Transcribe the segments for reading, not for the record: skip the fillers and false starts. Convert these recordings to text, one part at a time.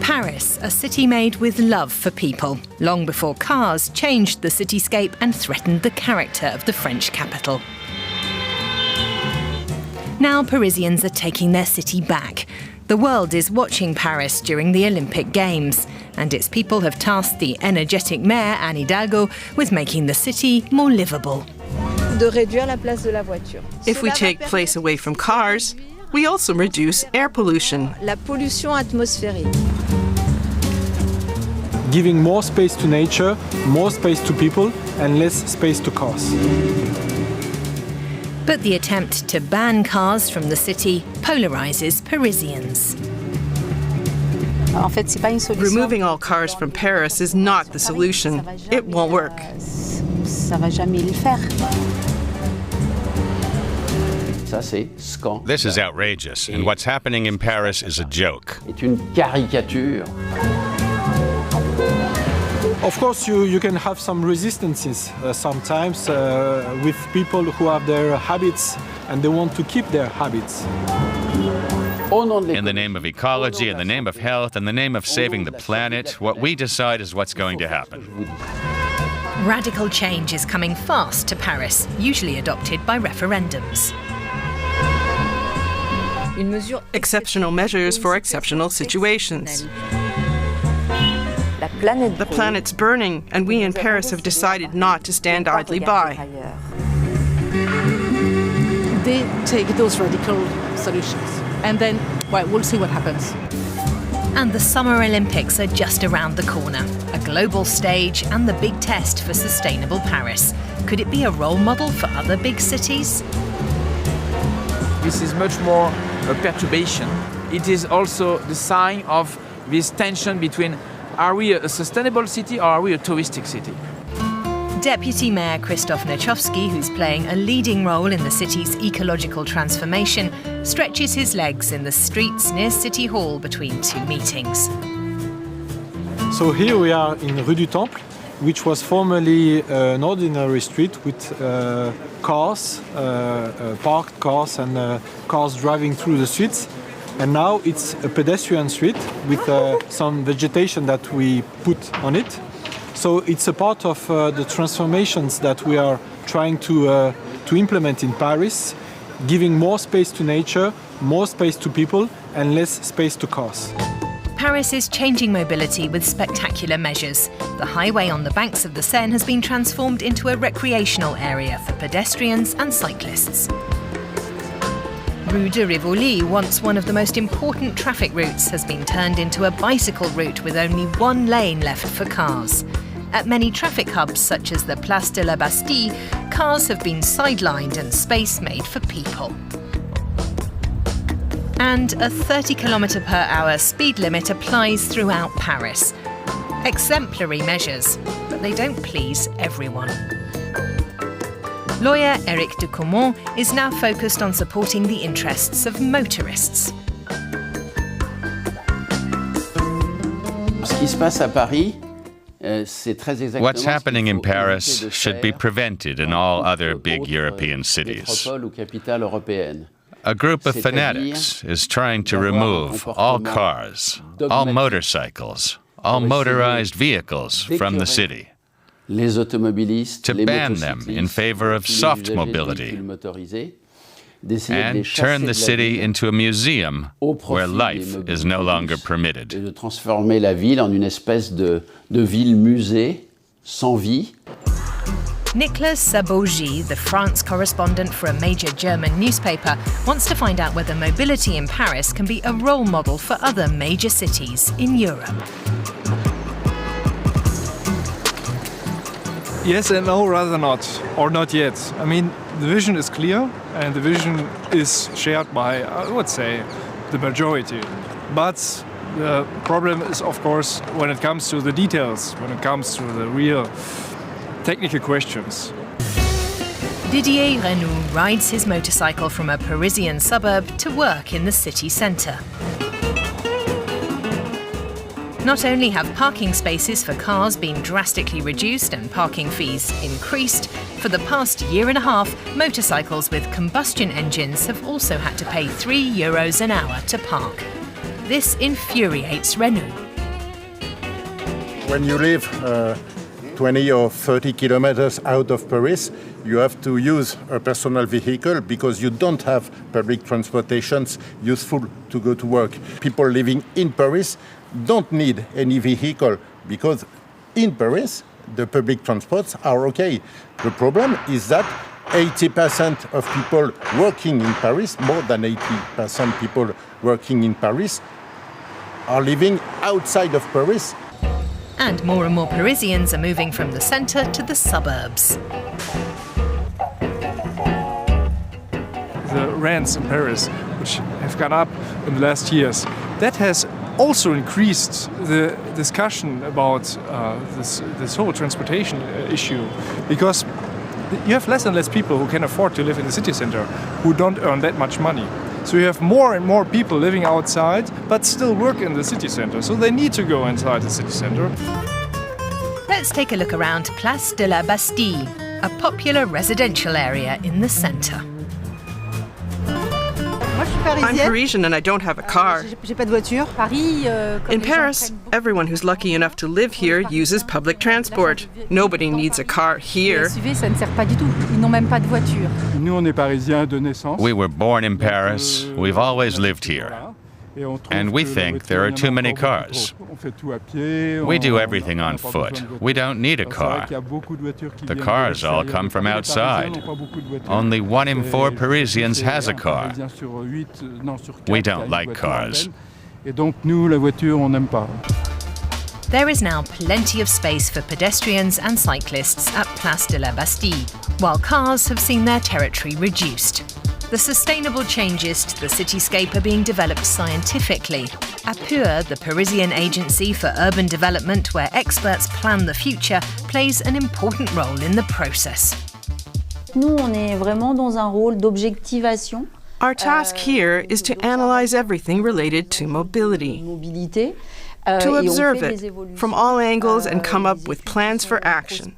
Paris, a city made with love for people, long before cars changed the cityscape and threatened the character of the French capital. Now Parisians are taking their city back. The world is watching Paris during the Olympic Games, and its people have tasked the energetic mayor, Anne Hidalgo, with making the city more livable. If we take place away from cars, we also reduce air pollution. Giving more space to nature, more space to people, and less space to cars. But the attempt to ban cars from the city polarizes Parisians. Removing all cars from Paris is not the solution. It won't work. This is outrageous, and what's happening in Paris is a joke. Of course, you can have some resistances sometimes with people who have their habits and they want to keep their habits. In the name of ecology, in the name of health, in the name of saving the planet, what we decide is what's going to happen. Radical change is coming fast to Paris, usually adopted by referendums. Exceptional measures for exceptional situations. The planet's burning, and we in Paris have decided not to stand idly by. They take those radical solutions, and then, well, we'll see what happens. And the Summer Olympics are just around the corner, a global stage and the big test for sustainable Paris. Could it be a role model for other big cities? This is much more a perturbation. It is also the sign of this tension between are we a sustainable city or are we a touristic city? Deputy Mayor Christoph Nechowski, who's playing a leading role in the city's ecological transformation, stretches his legs in the streets near City Hall between two meetings. So here we are in Rue du Temple, which was formerly an ordinary street with cars, parked cars and cars driving through the streets. And now it's a pedestrian street with some vegetation that we put on it. So it's a part of the transformations that we are trying to implement in Paris, giving more space to nature, more space to people, and less space to cars. Paris is changing mobility with spectacular measures. The highway on the banks of the Seine has been transformed into a recreational area for pedestrians and cyclists. Rue de Rivoli, once one of the most important traffic routes, has been turned into a bicycle route with only one lane left for cars. At many traffic hubs, such as the Place de la Bastille, cars have been sidelined and space made for people. And a 30 km/h speed limit applies throughout Paris. Exemplary measures, but they don't please everyone. Lawyer Eric de Caumont is now focused on supporting the interests of motorists. What's happening in Paris should be prevented in all other big European cities. A group of fanatics is trying to remove all cars, all motorcycles, all motorized vehicles from the city, to ban them in favor of soft mobility, and turn the city into a museum where life is no longer permitted. Nicolas Sabogi, the France correspondent for a major German newspaper, wants to find out whether mobility in Paris can be a role model for other major cities in Europe. Yes and no, rather not, or not yet. I mean, the vision is clear, and the vision is shared by, I would say, the majority. But the problem is, of course, when it comes to the details, when it comes to the real technical questions. Didier Renou rides his motorcycle from a Parisian suburb to work in the city centre. Not only have parking spaces for cars been drastically reduced and parking fees increased, for the past year and a half, motorcycles with combustion engines have also had to pay €3 an hour to park. This infuriates Renou. When you live 20 or 30 kilometers out of Paris, you have to use a personal vehicle because you don't have public transportations useful to go to work. People living in Paris don't need any vehicle because in Paris, the public transports are okay. The problem is that 80% of people working in Paris, more than 80% people working in Paris, are living outside of Paris. And more Parisians are moving from the centre to the suburbs. The rents in Paris, which have gone up in the last years, that has also increased the discussion about this whole transportation issue, because you have less and less people who can afford to live in the city center, who don't earn that much money. So you have more and more people living outside, but still work in the city center. So they need to go inside the city center. Let's take a look around Place de la Bastille, a popular residential area in the centre. I'm Parisian and I don't have a car. In Paris, everyone who's lucky enough to live here uses public transport. Nobody needs a car here. We were born in Paris. We've always lived here. And we think there are too many cars. We do everything on foot. We don't need a car. The cars all come from outside. Only 1 in 4 Parisians has a car. We don't like cars. There is now plenty of space for pedestrians and cyclists at Place de la Bastille, while cars have seen their territory reduced. The sustainable changes to the cityscape are being developed scientifically. APUR, the Parisian agency for urban development where experts plan the future, plays an important role in the process. Nous, on est vraiment dans un rôle d'objectivation. Our task here is to analyze everything related to mobility, to observe it from all angles and come up with plans for action.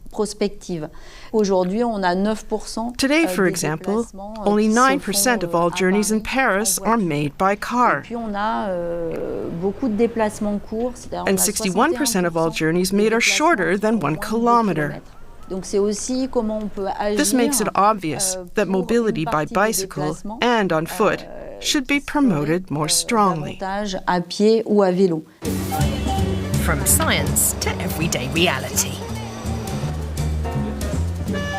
Today, for example, only 9% of all journeys in Paris are made by car. And 61% of all journeys made are shorter than 1 kilometer. This makes it obvious that mobility by bicycle and on foot should be promoted more strongly. From science to everyday reality.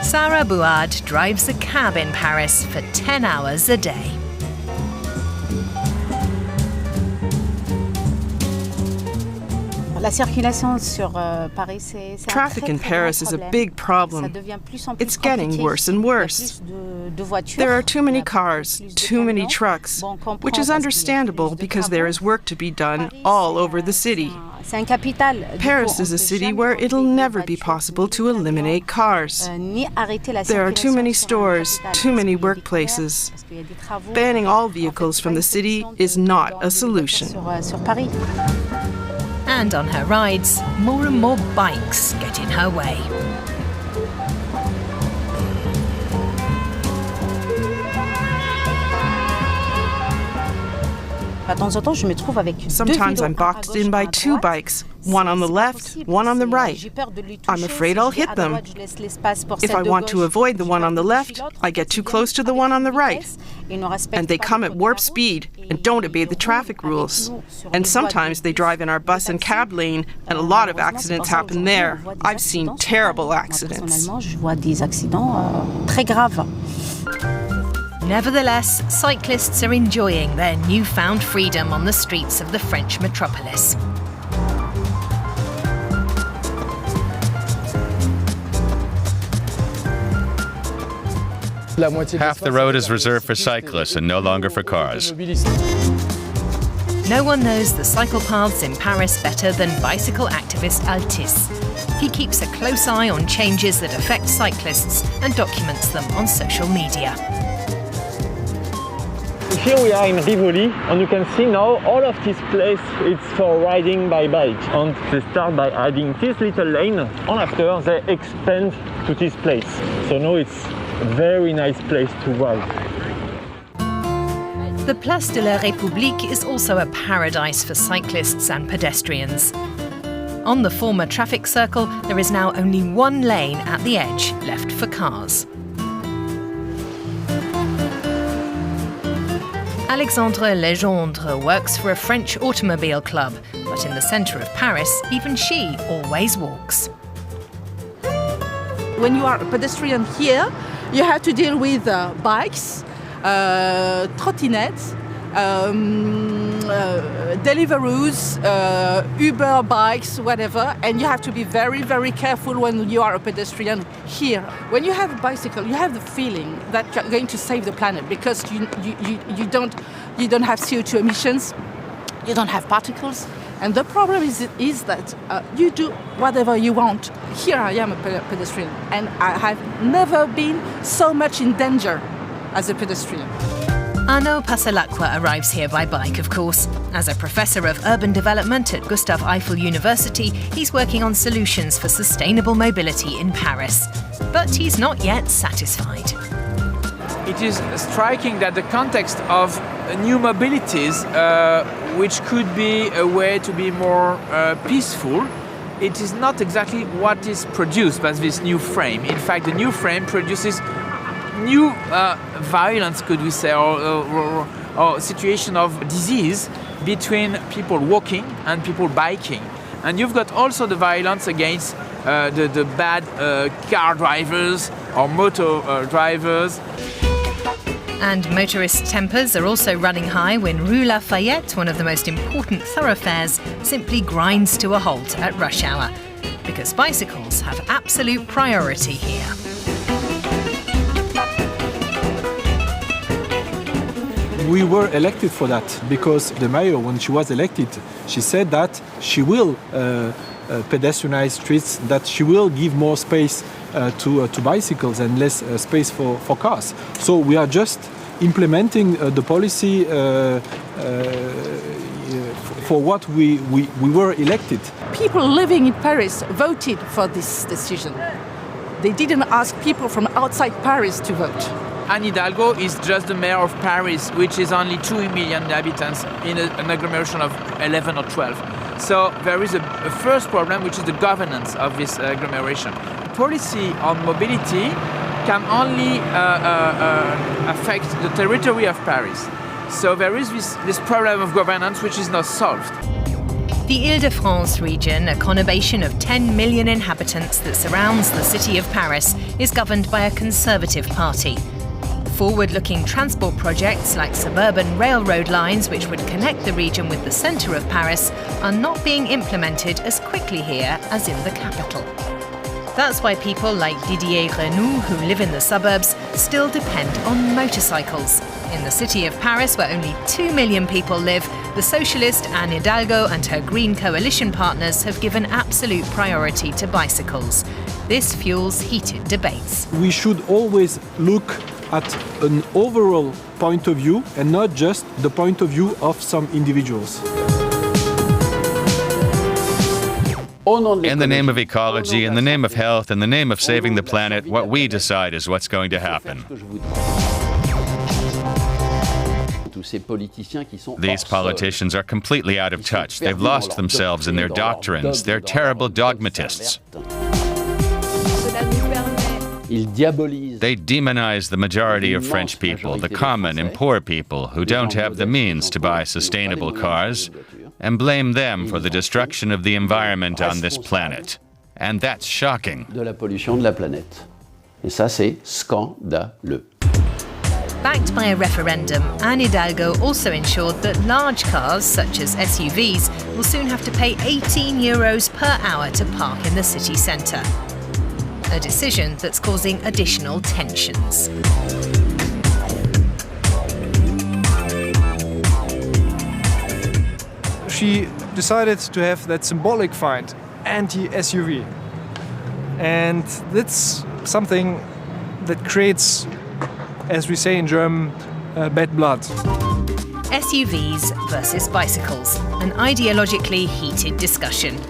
Sarah Bouard drives a cab in Paris for 10 hours a day. Traffic in Paris is a big problem. It's getting worse and worse. There are too many cars, too many trucks, which is understandable because there is work to be done all over the city. Paris is a city where it'll never be possible to eliminate cars. There are too many stores, too many workplaces. Banning all vehicles from the city is not a solution. And on her rides, more and more bikes get in her way. Sometimes I'm boxed in by 2 bikes, one on the left, one on the right. I'm afraid I'll hit them. If I want to avoid the one on the left, I get too close to the one on the right. And they come at warp speed and don't obey the traffic rules. And sometimes they drive in our bus and cab lane, and a lot of accidents happen there. I've seen terrible accidents. Nevertheless, cyclists are enjoying their newfound freedom on the streets of the French metropolis. Half the road is reserved for cyclists and no longer for cars. No one knows the cycle paths in Paris better than bicycle activist Altis. He keeps a close eye on changes that affect cyclists and documents them on social media. Here we are in Rivoli, and you can see now all of this place is for riding by bike. And they start by adding this little lane, and after they expand to this place. So now it's a very nice place to ride. The Place de la République is also a paradise for cyclists and pedestrians. On the former traffic circle, there is now only one lane at the edge left for cars. Alexandre Legendre works for a French automobile club, but in the centre of Paris, even she always walks. When you are a pedestrian here, you have to deal with bikes, trottinettes, Deliveroo's, Uber bikes, whatever, and you have to be very, very careful when you are a pedestrian here. When you have a bicycle, you have the feeling that you're going to save the planet because you don't have CO2 emissions, you don't have particles, and the problem is that you do whatever you want. Here I am a pedestrian, and I have never been so much in danger as a pedestrian. Arnaud Passalacqua arrives here by bike, of course. As a professor of urban development at Gustave Eiffel University, he's working on solutions for sustainable mobility in Paris. But he's not yet satisfied. It is striking that the context of new mobilities, which could be a way to be more peaceful, it is not exactly what is produced by this new frame. In fact, the new frame produces new violence, could we say, or situation of disease between people walking and people biking. And you've got also the violence against the bad car drivers or motor drivers. And motorists' tempers are also running high when Rue Lafayette, one of the most important thoroughfares, simply grinds to a halt at rush hour. Because bicycles have absolute priority here. We were elected for that because the mayor, when she was elected, she said that she will pedestrianize streets, that she will give more space to bicycles and less space for cars. So we are just implementing the policy for what we were elected. People living in Paris voted for this decision. They didn't ask people from outside Paris to vote. Anne Hidalgo is just the mayor of Paris, which is only 2 million inhabitants in an agglomeration of 11 or 12. So there is a first problem, which is the governance of this agglomeration. Policy on mobility can only affect the territory of Paris. So there is this problem of governance which is not solved. The Île-de-France region, a conurbation of 10 million inhabitants that surrounds the city of Paris, is governed by a Conservative party. Forward-looking transport projects like suburban railroad lines, which would connect the region with the centre of Paris, are not being implemented as quickly here as in the capital. That's why people like Didier Renou, who live in the suburbs, still depend on motorcycles. In the city of Paris, where only 2 million people live, the socialist Anne Hidalgo and her Green Coalition partners have given absolute priority to bicycles. This fuels heated debates. We should always look at an overall point of view and not just the point of view of some individuals. In the name of ecology, in the name of health, in the name of saving the planet, what we decide is what's going to happen. These politicians are completely out of touch. They've lost themselves in their doctrines. They're terrible dogmatists. They demonize the majority of French people, the common and poor people who don't have the means to buy sustainable cars, and blame them for the destruction of the environment on this planet. And that's shocking. Backed by a referendum, Anne Hidalgo also ensured that large cars, such as SUVs, will soon have to pay €18 per hour to park in the city centre. A decision that's causing additional tensions. She decided to have that symbolic fine, anti-SUV. And that's something that creates, as we say in German, bad blood. SUVs versus bicycles, an ideologically heated discussion.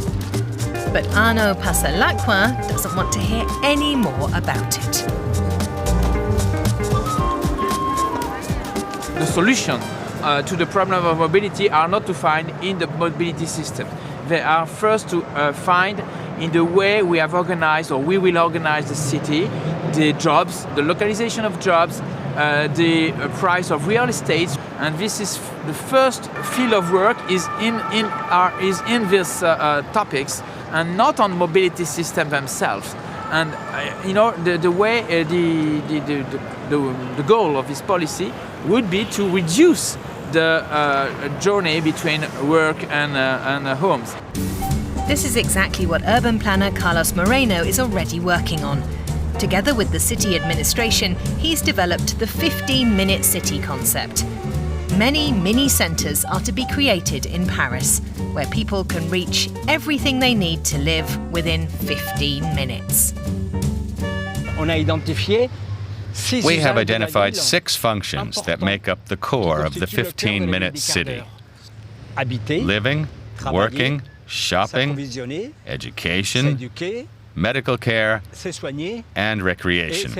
But Arnaud Passalacqua doesn't want to hear any more about it. The solution to the problem of mobility are not to find in the mobility system. They are first to find in the way we have organized, or we will organize the city, the jobs, the localization of jobs, the price of real estate, and this is the first field of work is in these topics, and not on mobility system themselves. And the way the goal of this policy would be to reduce the journey between work and homes. This is exactly what urban planner Carlos Moreno is already working on. Together with the city administration, he's developed the 15-minute city concept. Many mini-centres are to be created in Paris, where people can reach everything they need to live within 15 minutes. We have identified 6 functions that make up the core of the 15-minute city: living, working, shopping, education, medical care, and recreation.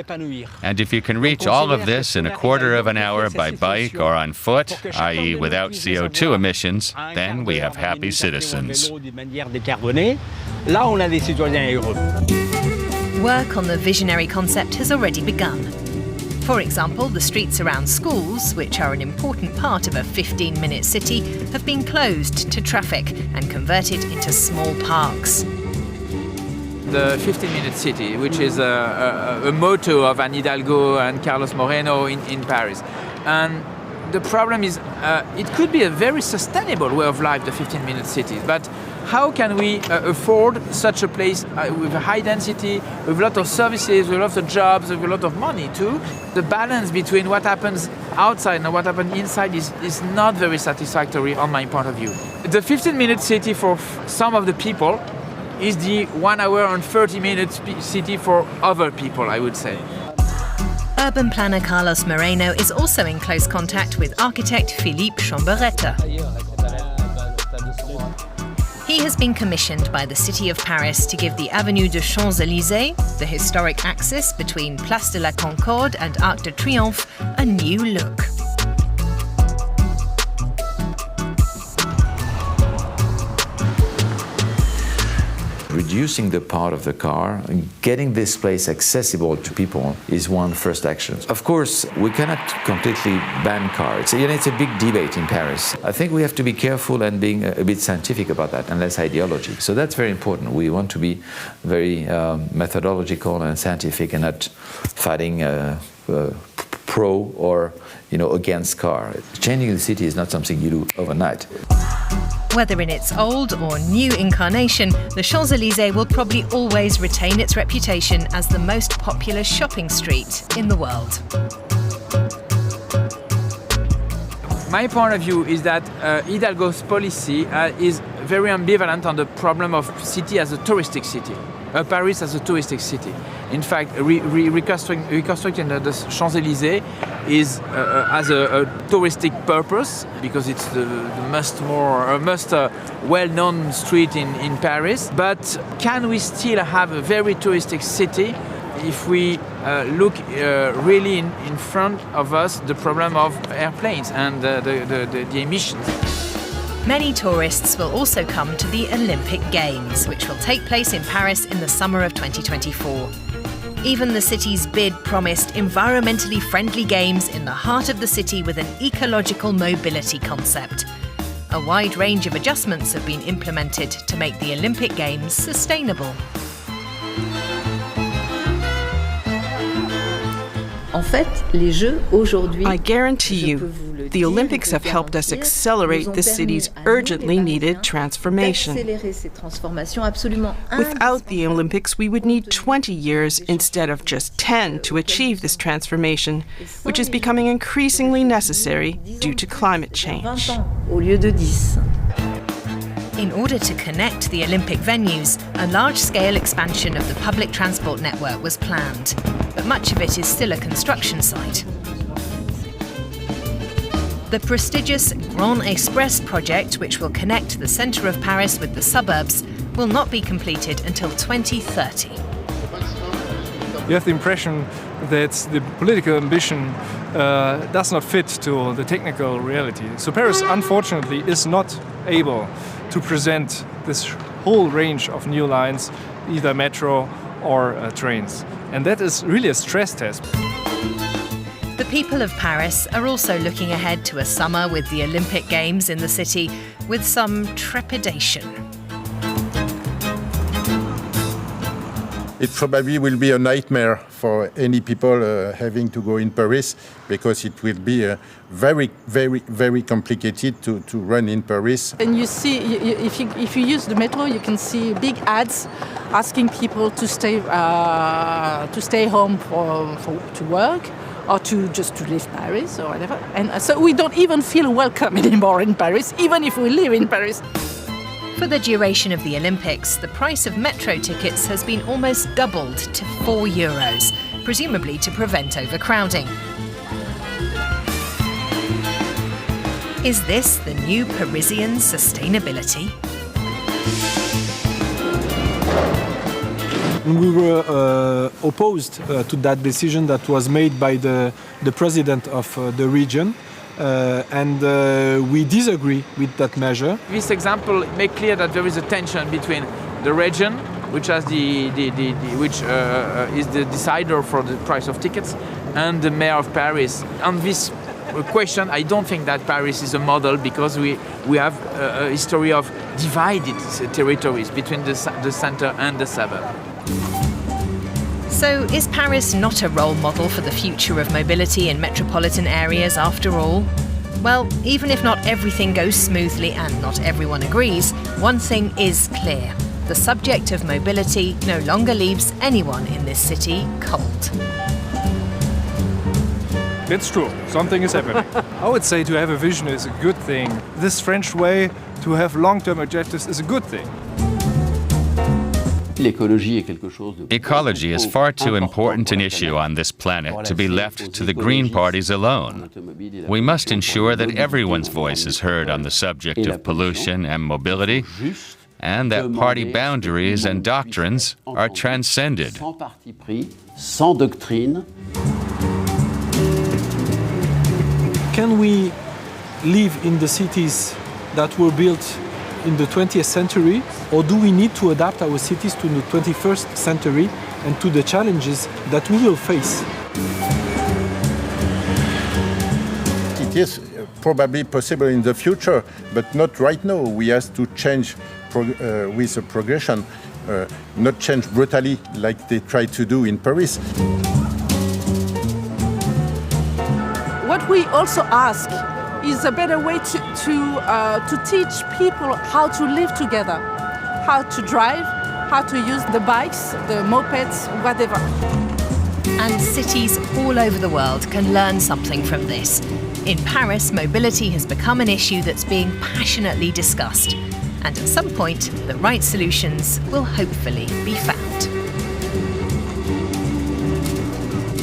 And if you can reach all of this in a quarter of an hour by bike or on foot, i.e. without CO2 emissions, then we have happy citizens. Work on the visionary concept has already begun. For example, the streets around schools, which are an important part of a 15-minute city, have been closed to traffic and converted into small parks. The 15-minute city, which is a motto of Anne Hidalgo and Carlos Moreno in Paris. And the problem is, it could be a very sustainable way of life, the 15-minute cities, but how can we afford such a place with a high density, with a lot of services, with a lot of jobs, with a lot of money too? The balance between what happens outside and what happens inside is not very satisfactory on my point of view. The 15-minute city for some of the people is the 1 hour and 30 minutes city for other people, I would say. Urban planner Carlos Moreno is also in close contact with architect Philippe Chamberetta. He has been commissioned by the city of Paris to give the Avenue des Champs-Élysées, the historic axis between Place de la Concorde and Arc de Triomphe, a new look. Reducing the part of the car and getting this place accessible to people is one first action. Of course, we cannot completely ban cars. It's a big debate in Paris. I think we have to be careful and being a bit scientific about that and less ideology. So that's very important. We want to be very methodological and scientific and not fighting pro or against car. Changing the city is not something you do overnight. Whether in its old or new incarnation, the Champs-Élysées will probably always retain its reputation as the most popular shopping street in the world. My point of view is that Hidalgo's policy is very ambivalent on the problem of city as a touristic city, Paris as a touristic city. In fact, reconstructing the Champs-Élysées is as a touristic purpose because it's the most well-known street in Paris. But can we still have a very touristic city if we look really in front of us the problem of airplanes and the emissions? Many tourists will also come to the Olympic Games, which will take place in Paris in the summer of 2024. Even the city's bid promised environmentally friendly games in the heart of the city with an ecological mobility concept. A wide range of adjustments have been implemented to make the Olympic Games sustainable. I guarantee you, the Olympics have helped us accelerate the city's urgently needed transformation. Without the Olympics, we would need 20 years instead of just 10 to achieve this transformation, which is becoming increasingly necessary due to climate change. In order to connect the Olympic venues, a large-scale expansion of the public transport network was planned, but much of it is still a construction site. The prestigious Grand Express project, which will connect the centre of Paris with the suburbs, will not be completed until 2030. You have the impression that the political ambition does not fit to the technical reality. So Paris, unfortunately, is not able to present this whole range of new lines, either metro or trains. And that is really a stress test. The people of Paris are also looking ahead to a summer with the Olympic Games in the city with some trepidation. It probably will be a nightmare for any people having to go in Paris, because it will be very, very, very complicated to run in Paris. And you see, if you use the metro, you can see big ads asking people to stay home to work, or to leave Paris or whatever. And so we don't even feel welcome anymore in Paris, even if we live in Paris. For the duration of the Olympics, the price of metro tickets has been almost doubled to €4, presumably to prevent overcrowding. Is this the new Parisian sustainability? We were opposed to that decision that was made by the president of the region. And we disagree with that measure. This example makes clear that there is a tension between the region, which has is the decider for the price of tickets, and the mayor of Paris. On this question, I don't think that Paris is a model, because we have a history of divided territories between the center and the suburb. So is Paris not a role model for the future of mobility in metropolitan areas after all? Well, even if not everything goes smoothly and not everyone agrees, one thing is clear. The subject of mobility no longer leaves anyone in this city cold. It's true, something is happening. I would say to have a vision is a good thing. This French way to have long-term objectives is a good thing. Ecology is far too important an issue on this planet to be left to the green parties alone. We must ensure that everyone's voice is heard on the subject of pollution and mobility, and that party boundaries and doctrines are transcended. Can we live in the cities that were built in the 20th century, or do we need to adapt our cities to the 21st century and to the challenges that we will face? It is probably possible in the future, but not right now. We have to change with a progression, not change brutally like they try to do in Paris. What we also ask is a better way to teach people how to live together, how to drive, how to use the bikes, the mopeds, whatever. And cities all over the world can learn something from this. In Paris, mobility has become an issue that's being passionately discussed. And at some point, the right solutions will hopefully be found.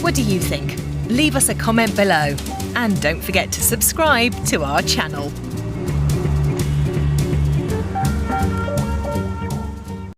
What do you think? Leave us a comment below. And don't forget to subscribe to our channel.